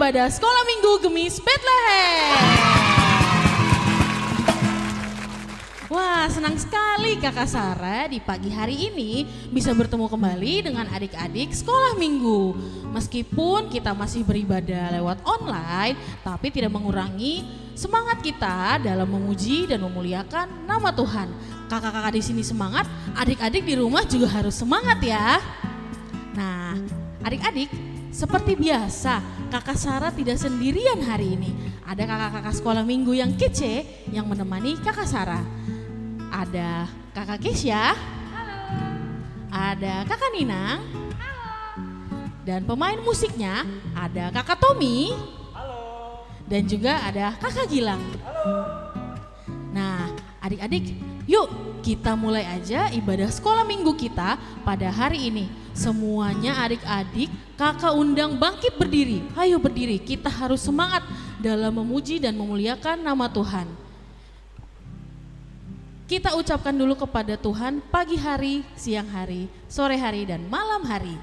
ibadah Sekolah Minggu Gemis Bethlehem. Wah, senang sekali Kakak Sarah di pagi hari ini bisa bertemu kembali dengan adik-adik Sekolah Minggu. Meskipun kita masih beribadah lewat online, tapi tidak mengurangi semangat kita dalam memuji dan memuliakan nama Tuhan. Kakak-kakak di sini semangat, adik-adik di rumah juga harus semangat ya. Nah, adik-adik, seperti biasa, Kakak Sarah tidak sendirian hari ini. Ada kakak-kakak sekolah minggu yang kece yang menemani Kakak Sarah. Ada Kakak Kesya, halo. Ada Kakak Ninang, halo. Dan pemain musiknya ada Kakak Tommy, halo. Dan juga ada Kakak Gilang, halo. Nah, adik-adik, yuk kita mulai aja ibadah sekolah minggu kita pada hari ini. Semuanya adik-adik, kakak undang bangkit berdiri. Ayo berdiri, kita harus semangat dalam memuji dan memuliakan nama Tuhan. Kita ucapkan dulu kepada Tuhan pagi hari, siang hari, sore hari, dan malam hari.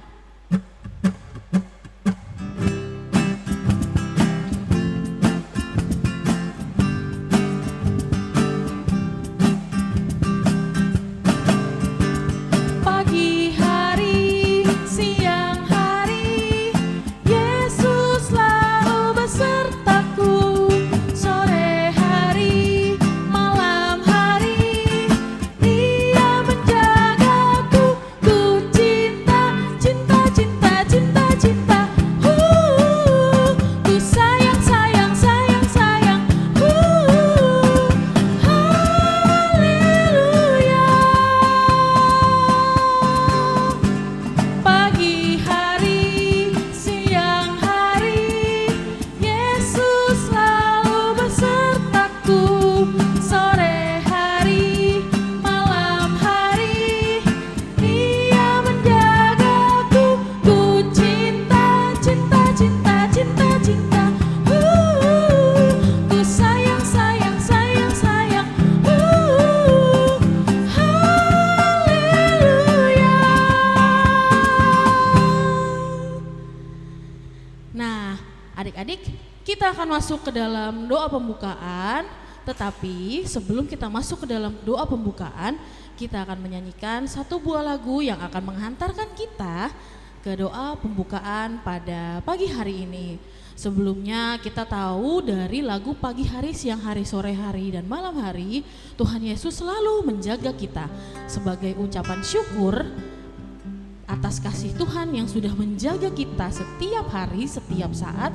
Masuk ke dalam doa pembukaan, tetapi sebelum kita masuk ke dalam doa pembukaan, kita akan menyanyikan satu buah lagu yang akan menghantarkan kita ke doa pembukaan pada pagi hari ini. Sebelumnya kita tahu dari lagu pagi hari, siang hari, sore hari, dan malam hari, Tuhan Yesus selalu menjaga kita sebagai ucapan syukur atas kasih Tuhan yang sudah menjaga kita setiap hari, setiap saat.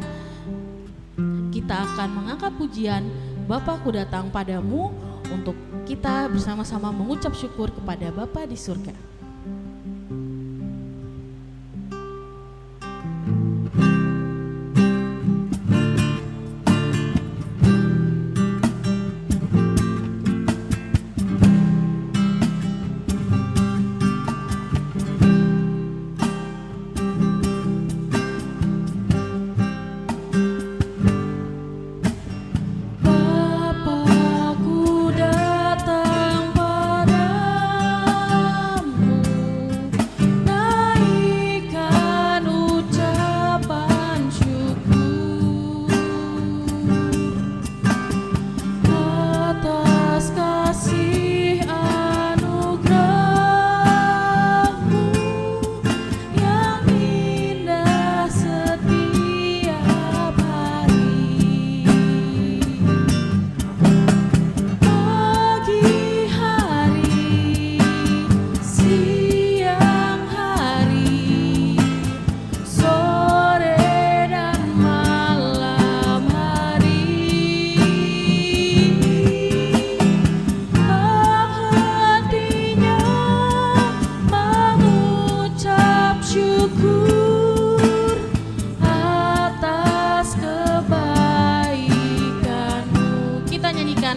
Kita akan mengangkat pujian Bapakku datang padamu untuk kita bersama-sama mengucap syukur kepada Bapa di surga.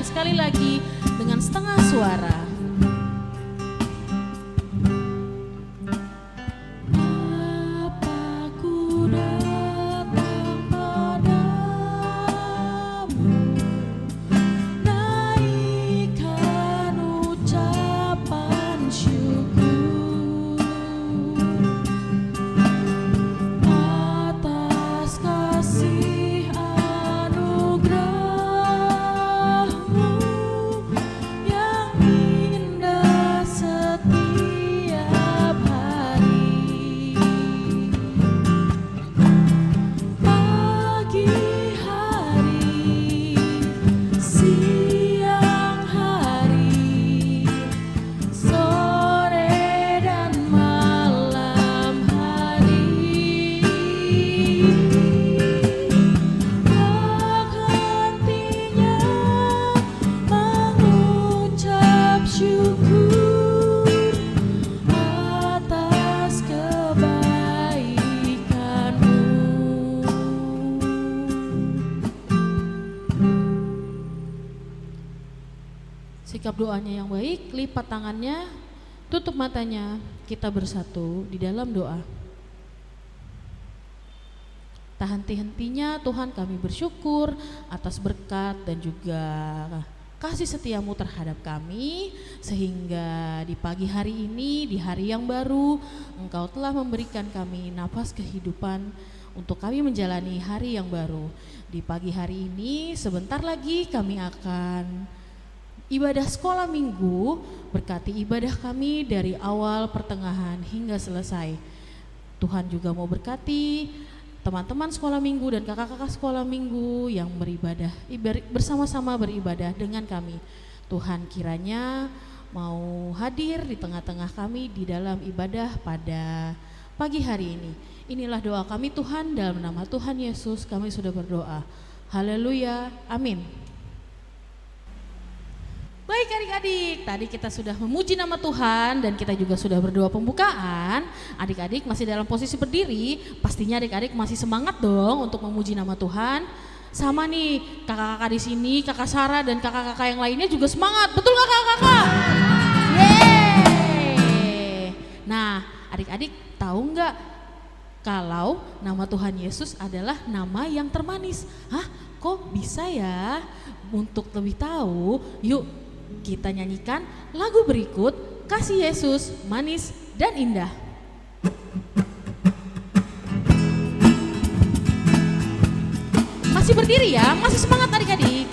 Sekali lagi dengan setengah suara. Bapakku datang padamu, naikkan ucapan syukur atas kasih sikap doanya yang baik, lipat tangannya, tutup matanya, kita bersatu di dalam doa. Tak henti-hentinya Tuhan kami bersyukur atas berkat dan juga kasih setiamu terhadap kami, sehingga di pagi hari ini, di hari yang baru, Engkau telah memberikan kami nafas kehidupan untuk kami menjalani hari yang baru. Di pagi hari ini sebentar lagi kami akan ibadah sekolah minggu, berkati ibadah kami dari awal, pertengahan hingga selesai. Tuhan juga mau berkati teman-teman sekolah minggu dan kakak-kakak sekolah minggu yang beribadah, bersama-sama beribadah dengan kami. Tuhan kiranya mau hadir di tengah-tengah kami di dalam ibadah pada pagi hari ini. Inilah doa kami Tuhan, dalam nama Tuhan Yesus kami sudah berdoa. Haleluya, amin. Baik adik-adik, tadi kita sudah memuji nama Tuhan dan kita juga sudah berdoa pembukaan. Adik-adik masih dalam posisi berdiri, pastinya adik-adik masih semangat dong untuk memuji nama Tuhan. Sama nih kakak-kakak di sini, kakak Sarah dan kakak-kakak yang lainnya juga semangat, betul gak kakak-kakak? Yeay! Nah adik-adik tahu nggak kalau nama Tuhan Yesus adalah nama yang termanis? Hah? Kok bisa ya? Untuk lebih tahu, yuk kita nyanyikan lagu berikut, Kasih Yesus Manis dan Indah. Masih berdiri ya, masih semangat adik-adik.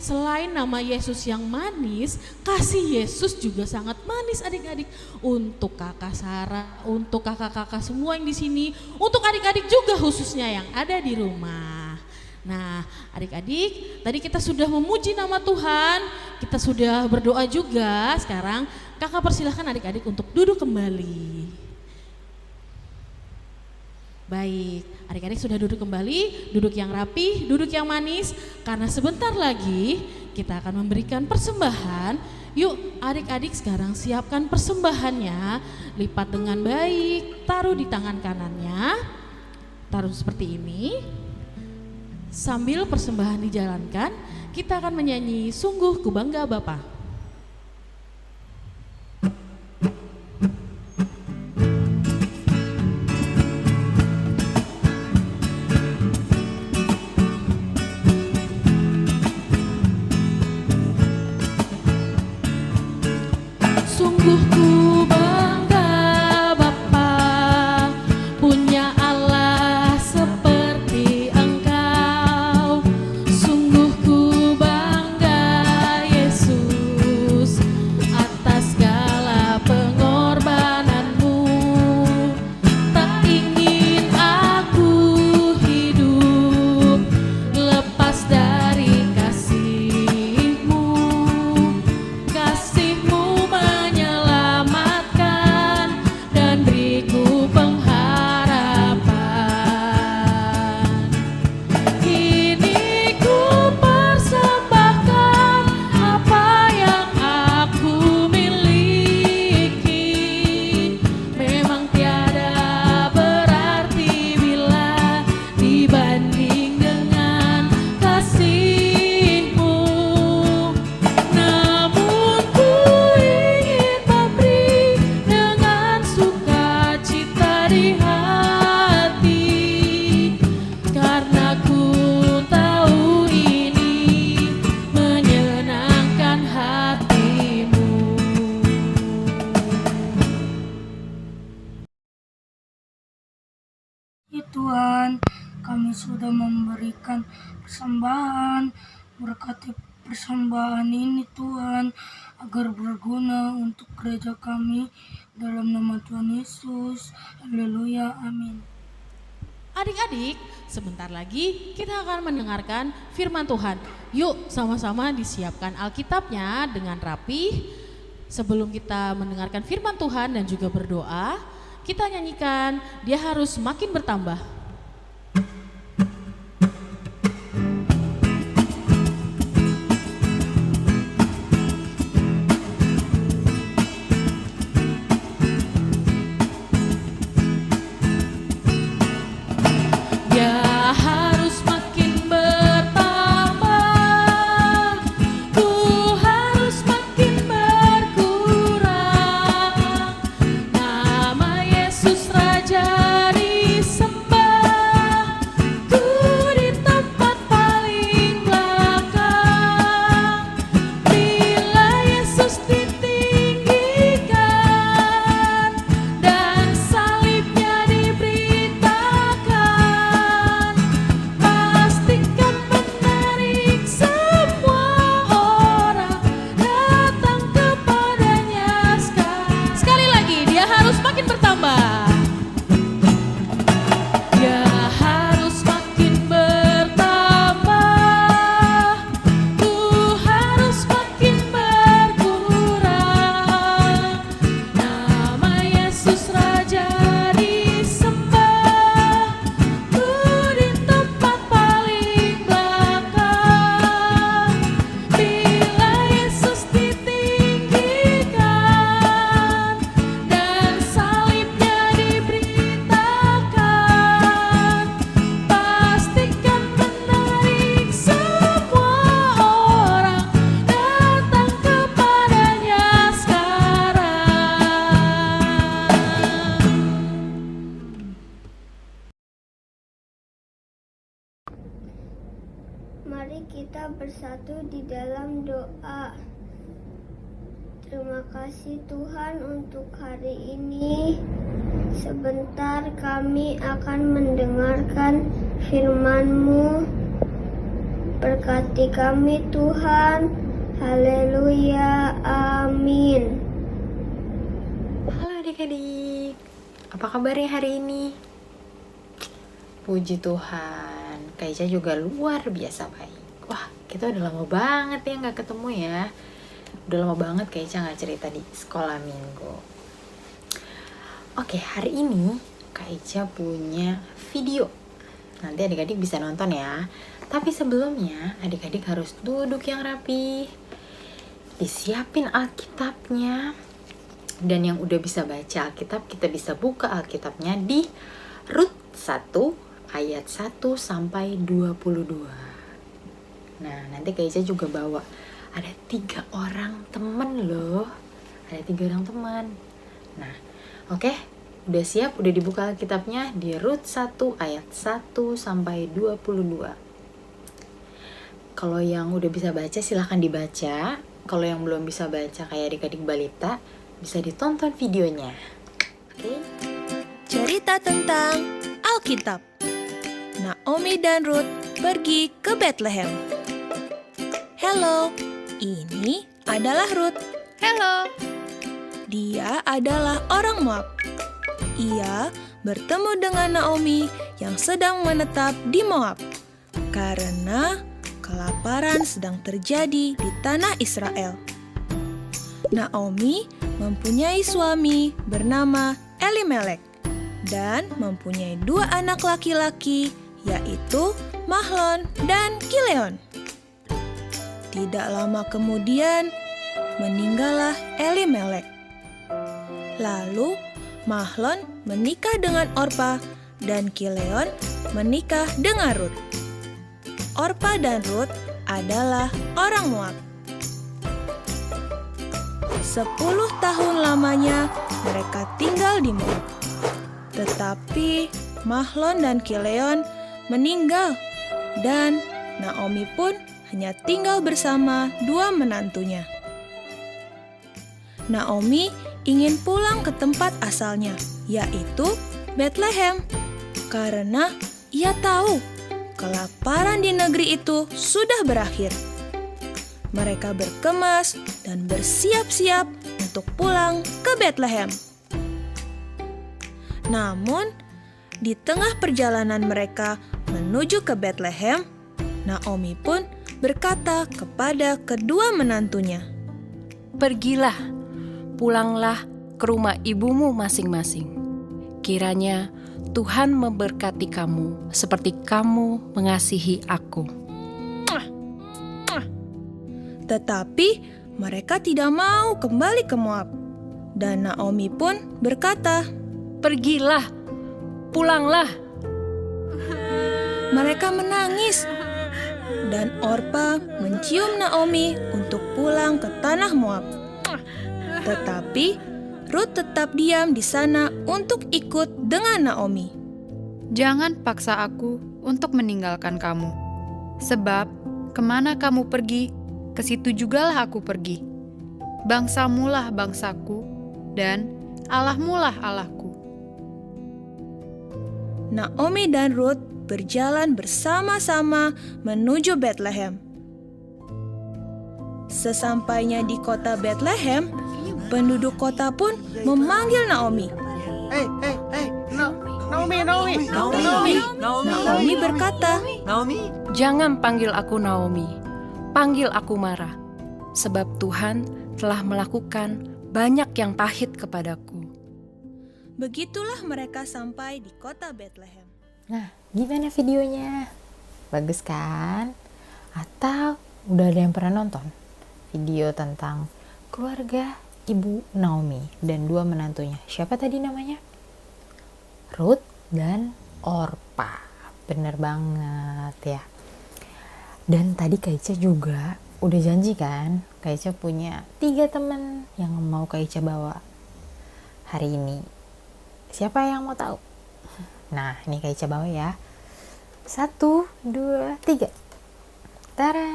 Selain nama Yesus yang manis, kasih Yesus juga sangat manis adik-adik. Untuk kakak Sarah, untuk kakak-kakak semua yang di sini, untuk adik-adik juga khususnya yang ada di rumah. Nah adik-adik, tadi kita sudah memuji nama Tuhan, kita sudah berdoa juga. Sekarang kakak persilahkan adik-adik untuk duduk kembali. Baik, adik-adik sudah duduk kembali, duduk yang rapi, duduk yang manis, karena sebentar lagi kita akan memberikan persembahan. Yuk adik-adik sekarang siapkan persembahannya, lipat dengan baik, taruh di tangan kanannya, taruh seperti ini. Sambil persembahan dijalankan, kita akan menyanyi Sungguh Ku Bangga Bapa. Sungguh ku bangga Bapa, punya Allah seperti Engkau. Sungguh ku bangga Yesus, pada memberikan persembahan. Berkati persembahan ini Tuhan, agar berguna untuk gereja kami, dalam nama Tuhan Yesus. Haleluya, amin. Adik-adik, sebentar lagi kita akan mendengarkan firman Tuhan. Yuk sama-sama disiapkan Alkitabnya dengan rapih. Sebelum kita mendengarkan firman Tuhan dan juga berdoa, kita nyanyikan Dia Harus Makin Bertambah. Mari kita bersatu di dalam doa. Terima kasih Tuhan untuk hari ini. Sebentar kami akan mendengarkan firman-Mu. Berkati kami Tuhan. Haleluya. Amin. Halo adik-adik, apa kabarnya hari ini? Puji Tuhan, Kak Ica juga luar biasa baik. Wah, kita udah lama banget ya gak ketemu ya. Udah lama banget Kak Ica gak cerita di sekolah minggu. Oke, hari ini Kak Ica punya video. Nanti adik-adik bisa nonton ya. Tapi sebelumnya adik-adik harus duduk yang rapi, disiapin Alkitabnya. Dan yang udah bisa baca Alkitab, kita bisa buka Alkitabnya di Rut 1 ayat 1 sampai 22. Nah, nanti Kak Ica juga bawa ada 3 orang teman loh. Ada 3 orang teman. Nah, oke, udah siap, udah dibuka Alkitabnya di Rut 1 ayat 1 sampai 22. Kalau yang udah bisa baca silahkan dibaca. Kalau yang belum bisa baca kayak adik-adik balita, bisa ditonton videonya. Oke? Cerita tentang Alkitab. Naomi dan Ruth pergi ke Bethlehem. Hello, ini adalah Ruth. Halo. Dia adalah orang Moab. Ia bertemu dengan Naomi yang sedang menetap di Moab karena kelaparan sedang terjadi di tanah Israel. Naomi mempunyai suami bernama Elimelek dan mempunyai 2 anak laki-laki, yaitu Mahlon dan Kileon. Tidak lama kemudian, meninggallah Elimelek. Lalu Mahlon menikah dengan Orpa dan Kileon menikah dengan Rut. Orpa dan Rut adalah orang Moab. 10 tahun lamanya mereka tinggal di Moab. Tetapi Mahlon dan Kileon meninggal dan Naomi pun hanya tinggal bersama 2 menantunya. Naomi ingin pulang ke tempat asalnya, yaitu Bethlehem, karena ia tahu kelaparan di negeri itu sudah berakhir. Mereka berkemas dan bersiap-siap untuk pulang ke Bethlehem. Namun, di tengah perjalanan mereka menuju ke Bethlehem, Naomi pun berkata kepada kedua menantunya, Pergilah, pulanglah ke rumah ibumu masing-masing. Kiranya Tuhan memberkati kamu seperti kamu mengasihi aku. Tetapi mereka tidak mau kembali ke Moab. Dan Naomi pun berkata, Pergilah, pulanglah. mereka menangis. Dan Orpa mencium Naomi untuk pulang ke tanah Moab. Tetapi Rut tetap diam di sana untuk ikut dengan Naomi. Jangan paksa aku untuk meninggalkan kamu. Sebab kemana kamu pergi, ke situ jugalah aku pergi. Bangsamulah bangsaku, dan Allahmulah Allahku. Naomi dan Rut berjalan bersama-sama menuju Bethlehem. Sesampainya di kota Bethlehem, penduduk kota pun memanggil Naomi. Naomi berkata, Jangan panggil aku Naomi, panggil aku Mara, sebab Tuhan telah melakukan banyak yang pahit kepadaku. begitulah mereka sampai di kota Bethlehem. Nah, gimana videonya? Bagus kan? Atau udah ada yang pernah nonton video tentang keluarga Ibu Naomi dan dua menantunya? Siapa tadi namanya? Ruth dan Orpa. Bener banget ya. Dan tadi Kak Ica juga udah janji kan, Kak Ica punya 3 teman yang mau Kak Ica bawa hari ini. Siapa yang mau tahu? Nah, ini Kak Ica bawa ya. 1, 2, 3. Tara!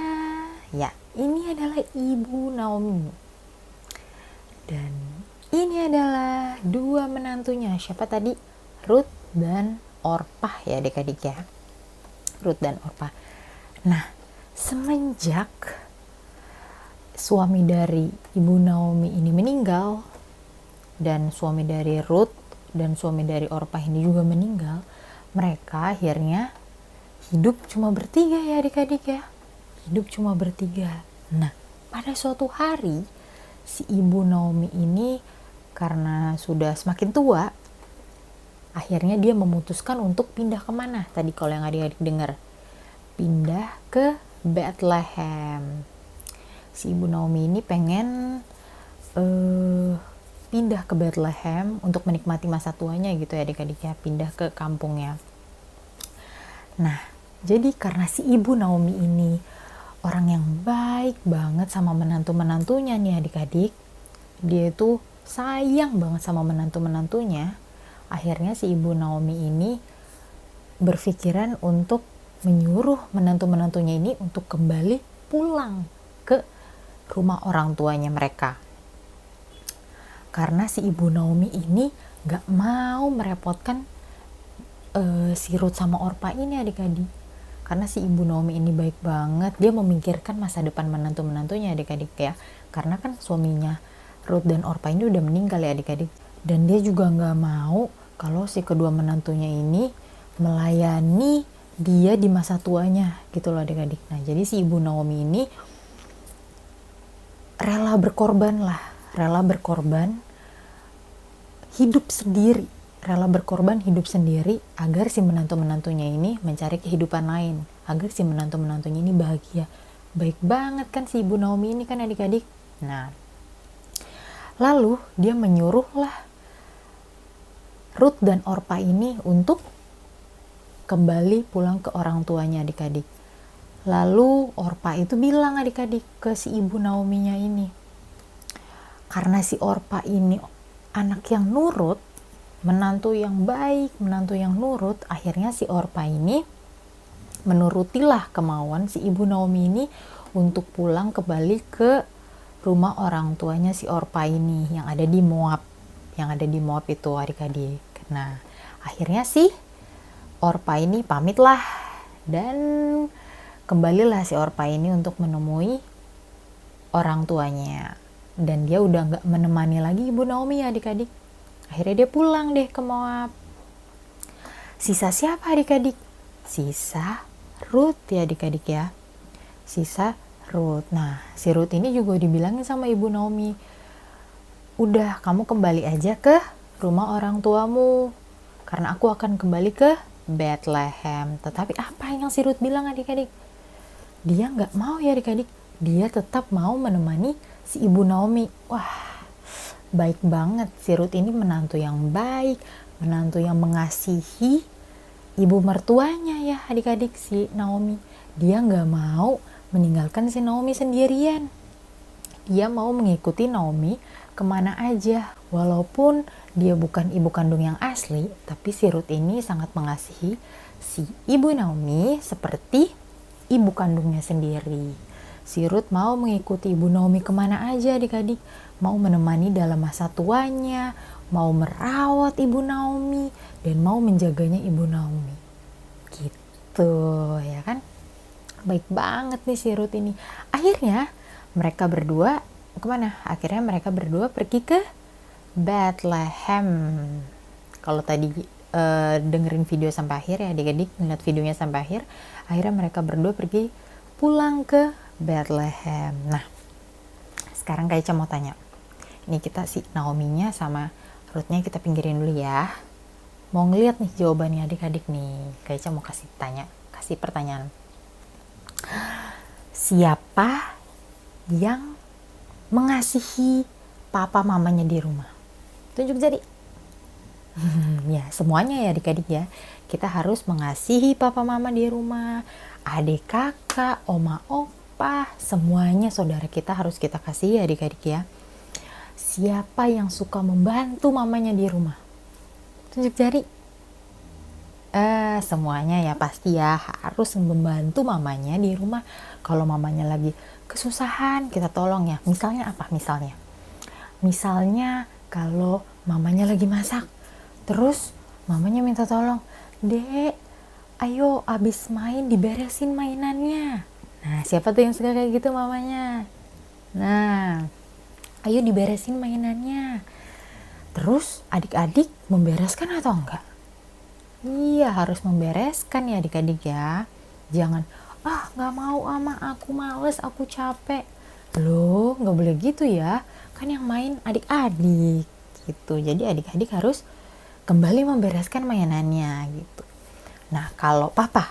Ya, ini adalah Ibu Naomi. Dan ini adalah 2 menantunya. Siapa tadi? Ruth dan Orpa ya adik-adik ya. Ruth dan Orpa. Nah, semenjak suami dari Ibu Naomi ini meninggal, dan suami dari Ruth dan suami dari Orpa ini juga meninggal, mereka akhirnya hidup cuma bertiga ya adik-adik ya. Hidup cuma bertiga. Nah, pada suatu hari si Ibu Naomi ini karena sudah semakin tua, akhirnya dia memutuskan untuk pindah kemana? Tadi kalau yang adik-adik dengar, pindah ke Bethlehem. Si Ibu Naomi ini pengen pindah ke Bethlehem untuk menikmati masa tuanya gitu ya adik-adik ya, pindah ke kampungnya. Nah, jadi karena si Ibu Naomi ini orang yang baik banget sama menantu-menantunya nih adik-adik, dia itu sayang banget sama menantu-menantunya. Akhirnya si Ibu Naomi ini berpikiran untuk menyuruh menantu-menantunya ini untuk kembali pulang ke rumah orang tuanya mereka. Karena si Ibu Naomi ini gak mau merepotkan si Ruth sama Orpa ini adik-adik. Karena si Ibu Naomi ini baik banget, dia memikirkan masa depan menantu-menantunya adik-adik ya. Karena kan suaminya Ruth dan Orpa ini udah meninggal ya adik-adik. Dan dia juga gak mau kalau si kedua menantunya ini melayani dia di masa tuanya gitu loh adik-adik. Nah, jadi si Ibu Naomi ini rela berkorban hidup sendiri agar si menantu-menantunya ini mencari kehidupan lain, agar si menantu-menantunya ini bahagia. Baik banget kan si Ibu Naomi ini kan adik-adik. Nah, lalu dia menyuruhlah Ruth dan Orpa ini untuk kembali pulang ke orang tuanya adik-adik. Lalu Orpa itu bilang adik-adik ke si Ibu Naominya ini, karena si Orpa ini anak yang nurut, menantu yang baik, menantu yang nurut, akhirnya si Orpa ini menurutilah kemauan si Ibu Naomi ini untuk pulang kembali ke rumah orang tuanya si Orpa ini yang ada di Moab. Yang ada di Moab itu adik-adik. Nah, akhirnya si Orpa ini pamitlah Dan kembalilah si Orpa ini untuk menemui orang tuanya. Dan dia udah gak menemani lagi Ibu Naomi ya adik-adik. Akhirnya dia pulang deh ke Moab. Sisa siapa adik-adik? Sisa Ruth ya adik-adik ya. Sisa Ruth. Nah, si Ruth ini juga dibilangin sama Ibu Naomi, udah kamu kembali aja ke rumah orang tuamu, karena aku akan kembali ke Bethlehem. Tetapi apa yang si Ruth bilang adik-adik? Dia nggak mau ya adik-adik. Dia tetap mau menemani si Ibu Naomi. Wah, baik banget. Si Ruth ini menantu yang baik, menantu yang mengasihi ibu mertuanya ya adik-adik, si Naomi. Dia nggak mau meninggalkan si Naomi sendirian. Dia mau mengikuti Naomi kemana aja. Walaupun dia bukan ibu kandung yang asli, tapi si Ruth ini sangat mengasihi si Ibu Naomi seperti ibu kandungnya sendiri. Si Ruth mau mengikuti Ibu Naomi kemana aja adik-adik. Mau menemani dalam masa tuanya, mau merawat Ibu Naomi, dan mau menjaganya Ibu Naomi. Gitu ya kan. Baik banget nih si Ruth ini. Akhirnya mereka berdua kemana? Akhirnya mereka berdua pergi ke Bethlehem. Kalau tadi dengerin video sampai akhir ya adik-adik, ngeliat videonya sampai akhir, akhirnya mereka berdua pergi pulang ke Bethlehem. Nah, sekarang Kak Ica mau tanya. Ini kita si Naominya sama Ruthnya kita pinggirin dulu ya. Mau ngeliat nih jawabannya adik-adik nih. Kak Ica mau kasih pertanyaan. Siapa yang mengasihi papa mamanya di rumah? Tunjuk jari. Ya, semuanya ya adik-adik ya. Kita harus mengasihi papa mama di rumah, adik kakak, oma opa, semuanya saudara kita harus kita kasih ya adik-adik ya. Siapa yang suka membantu mamanya di rumah? Tunjuk jari. Semuanya ya pasti ya, harus membantu mamanya di rumah. Kalau mamanya lagi kesusahan, kita tolong ya. Misalnya apa? Misalnya kalau mamanya lagi masak, terus mamanya minta tolong, Dek, ayo abis main diberesin mainannya. Nah, siapa tuh yang suka kayak gitu mamanya? Nah, ayo diberesin mainannya. Terus adik-adik membereskan atau enggak? Iya, harus membereskan ya adik-adik ya. Jangan, gak mau ama, aku males, aku capek. Loh, gak boleh gitu ya. Kan yang main adik-adik gitu. Jadi adik-adik harus kembali membereskan mainannya gitu. Nah, kalau papa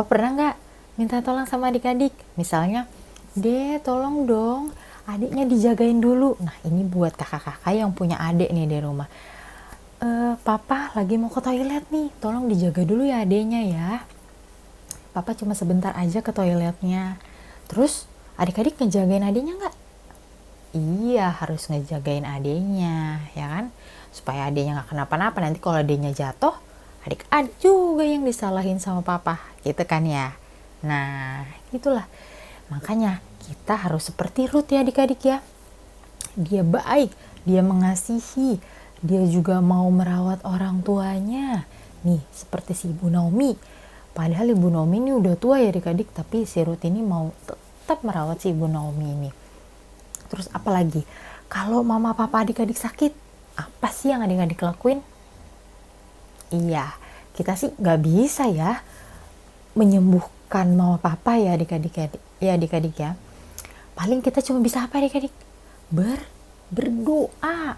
pernah nggak minta tolong sama adik-adik? Misalnya, tolong dong adiknya dijagain dulu. Nah, ini buat kakak-kakak yang punya adik nih di rumah. Papa lagi mau ke toilet nih, tolong dijaga dulu ya adiknya ya. Papa cuma sebentar aja ke toiletnya. Terus adik-adik ngejagain adiknya nggak? Iya, harus ngejagain adiknya ya kan, supaya adiknya nggak kenapa-napa. Nanti kalau adiknya jatuh, adik-adik juga yang disalahin sama papa gitu kan ya. Nah, itulah makanya kita harus seperti Ruth ya adik-adik ya. Dia baik, dia mengasihi, dia juga mau merawat orang tuanya nih, seperti si Ibu Naomi. Padahal Ibu Naomi ini udah tua ya adik-adik, tapi si Ruth ini mau tetap merawat si Ibu Naomi ini. Terus apalagi kalau mama papa adik-adik sakit, apa sih yang adik-adik lakuin? Iya, kita sih nggak bisa ya menyembuhkan mama papa ya adik-adik ya. Paling kita cuma bisa apa adik-adik? Berdoa.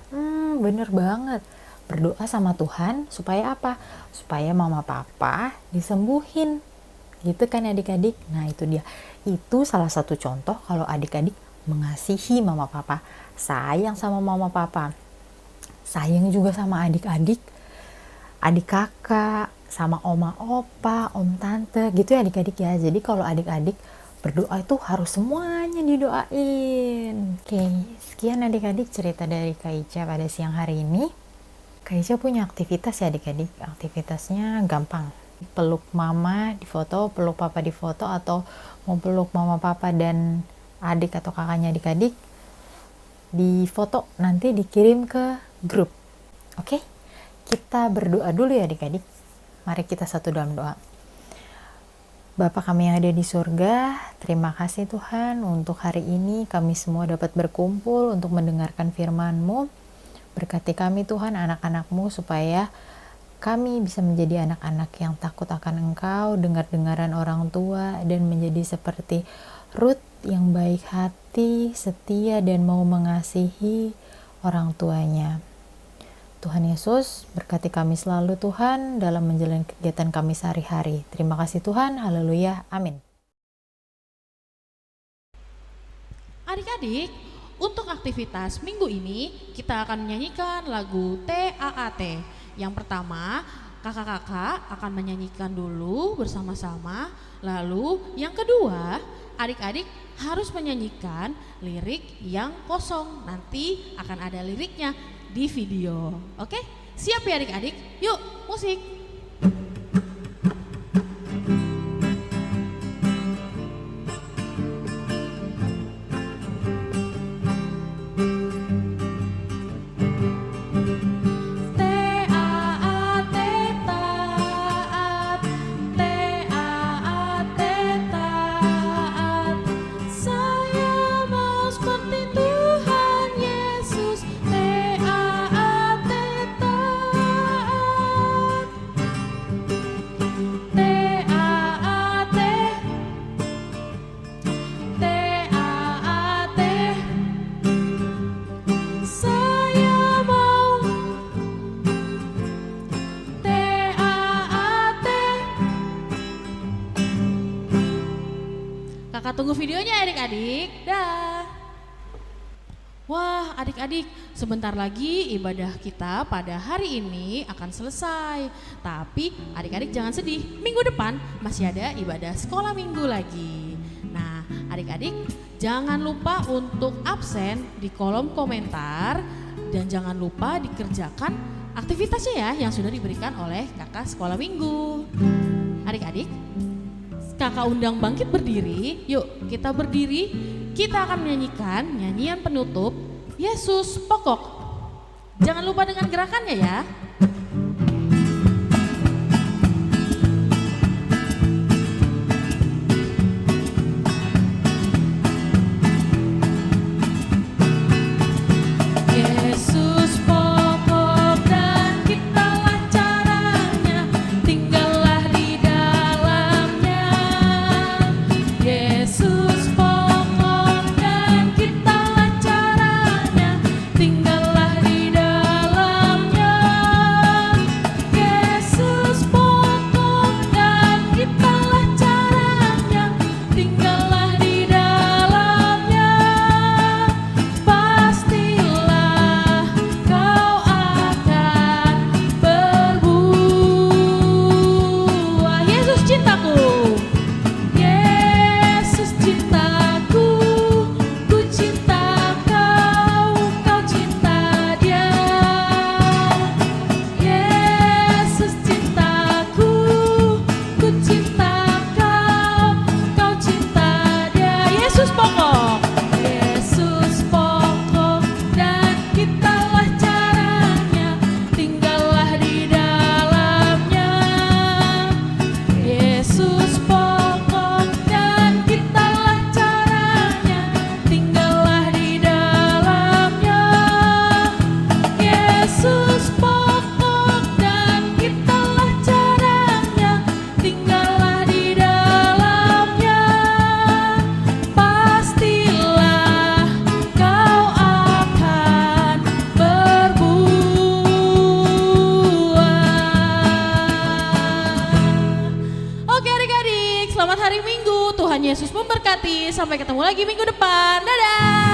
Bener banget. Berdoa sama Tuhan supaya apa? Supaya mama papa disembuhin. Gitu kan adik-adik? Nah, itu dia. Itu salah satu contoh kalau adik-adik mengasihi mama papa, sayang sama mama papa, sayang juga sama adik-adik, adik kakak, sama oma opa, om tante gitu ya adik-adik ya. Jadi kalau adik-adik berdoa itu harus semuanya didoain. Oke, sekian adik-adik cerita dari Kak Ica pada siang hari ini. Kak Ica punya aktivitas ya adik-adik. Aktivitasnya gampang. Peluk mama di foto, peluk papa di foto, atau mau peluk mama papa dan adik atau kakaknya adik-adik di foto, nanti dikirim ke grup. Oke, kita berdoa dulu ya adik-adik. Mari kita satu dalam doa. Bapa kami yang ada di surga, terima kasih Tuhan untuk hari ini kami semua dapat berkumpul untuk mendengarkan firman-Mu. Berkati kami Tuhan, anak-anak-Mu, supaya kami bisa menjadi anak-anak yang takut akan Engkau, dengar-dengaran orang tua, dan menjadi seperti Ruth yang baik hati, setia, dan mau mengasihi orang tuanya. Tuhan Yesus, berkati kami selalu Tuhan dalam menjalani kegiatan kami sehari-hari. Terima kasih Tuhan, haleluya, amin. Adik-adik, untuk aktivitas minggu ini kita akan menyanyikan lagu TAAT. Yang pertama, kakak-kakak akan menyanyikan dulu bersama-sama. Lalu yang kedua, adik-adik harus menyanyikan lirik yang kosong. Nanti akan ada liriknya di video. Oke? Siap ya adik-adik? Yuk, musik. Kakak tunggu videonya adik-adik. Dah. Wah adik-adik, sebentar lagi ibadah kita pada hari ini akan selesai. Tapi adik-adik jangan sedih, minggu depan masih ada ibadah sekolah minggu lagi. Nah adik-adik jangan lupa untuk absen di kolom komentar. Dan jangan lupa dikerjakan aktivitasnya ya yang sudah diberikan oleh kakak sekolah minggu. Adik-adik, kakak undang bangkit berdiri. Yuk kita berdiri. Kita akan menyanyikan nyanyian penutup Yesus Pokok. Jangan lupa dengan gerakannya ya. Yesus pokok dan kitalah caranya, tinggallah di dalamnya. Yesus pokok dan kitalah caranya, tinggallah di dalamnya. Yesus pokok dan kitalah caranya, tinggallah di dalamnya. Pastilah kau akan berbuah. Yesus cintaku, Yesus cintaku, ku cinta kau, kau cinta dia. Yesus cintaku, ku cinta kau, kau cinta dia. Yesus pokok, Yesus pokok dan kitalah caranya, tinggallah di dalamnya. Yesus pokok dan kitalah caranya, tinggallah di dalamnya. Yesus pokok dan kitalah caranya, tinggallah di dalamnya. Pastilah kau akan berbuah. Oke adik-adik, selamat hari Minggu. Tuhan Yesus memberkati. Sampai ketemu lagi minggu depan. Dadah.